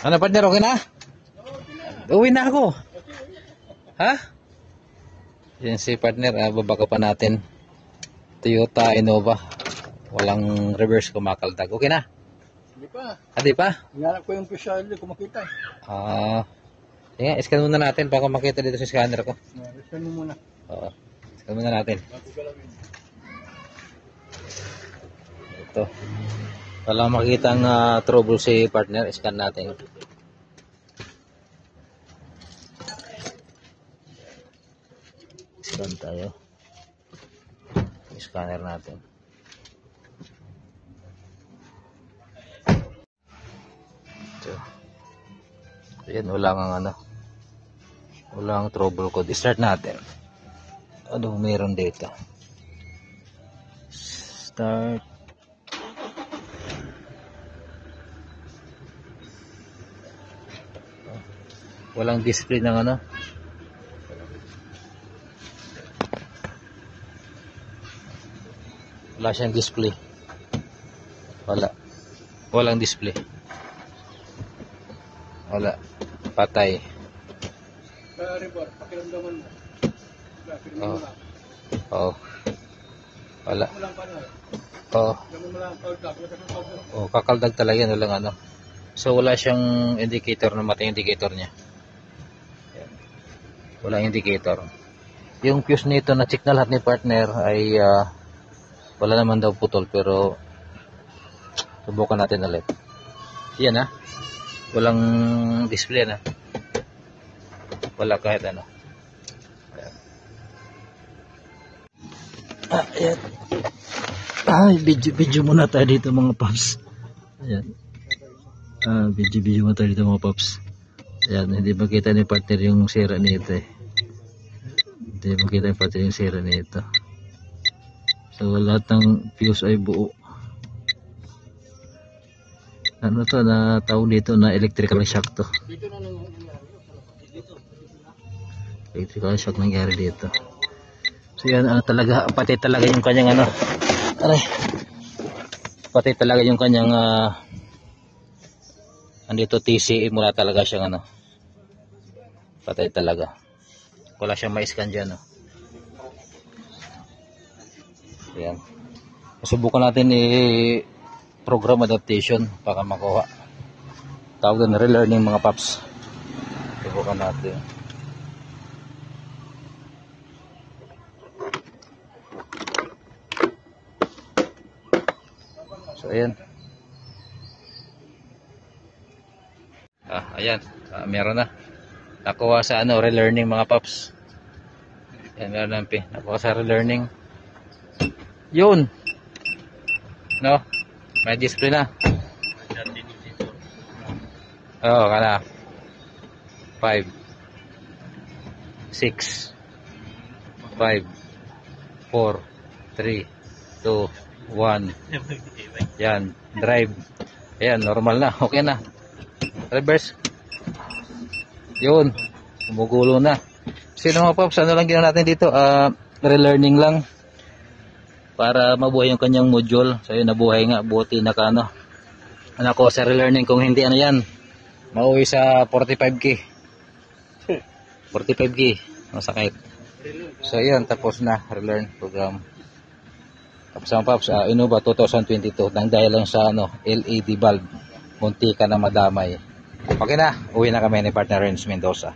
Ano partner, okay na? Uwi na ako. Ha? Yan si partner, babaka pa natin. Toyota Innova. Walang reverse, kumakaldag. Okay na? Hindi pa. Hindi pa? Hinanap ko yung pisali kung makita eh. Sige, scan muna natin baka makita dito sa scanner ko. Scan mo muna. Oo. Scan muna natin. Ito. Wala makita ang trouble si partner, scan natin. Scan tayo. Scanner natin. Ito. Ayan, wala kang wala kang trouble code. I-start natin. Ano meron dito? Start. Walang display ng wala siyang display. Walang display. Wala. Patay. Report, pakiramdaman mo. Oo. Oo. Wala. Walang panay. Oo. Ganun mo lang ang kaldag. Oh, kakaldag talaga yan, walang So wala siyang indicator na matay indicator niya. Ayan. Walang indicator. Yung fuse nito na check na lahat ni partner ay wala naman daw putol pero subukan natin ulit. Yan walang display wala kahit Ayan. Ayan. Video muna tayo dito mga paps. Ayan. Video muna tayo dito mga paps. Ayan, hindi makita ni partner yung sira nito eh. Hindi makita ni partner yung sira nito. So lahat ng fuse ay buo. Ano to na tawag dito na electrical shock to. Electrical shock nangyari dito. So yan talaga, pati talaga yung kanyang pati talaga yung kanyang andito TCE mula talaga siyang patay talaga. Wala siyang ma-scan dyan Ayan. Subukan natin program adaptation para makuha. Tawag na relearning mga paps. Subukan natin. So ayan. Ayan. Meron na. Nakuha sa relearning mga paps. Ayan, meron na nakuha sa relearning. Yun. No? May display na. Oo, kana. 5 6 5 4 3 2 1. Yan, drive. Ayan, normal na. Okay na. Reverse. Yun. Gumugulo na. Sino mga paps, lang ginawa natin dito? Relearning lang. Para mabuhay yung kanyang module. So yun, nabuhay nga. Buti ko sa relearning. Kung hindi yan, mauwi sa 45K. 45K. Masakit. So yun, tapos na. Relearn program. Tapos ang paps, Innova 2022. Nang dahil lang sa LED bulb. Munti ka na madamay. Okay na. Uwi na kami ni partner Renz Mendoza.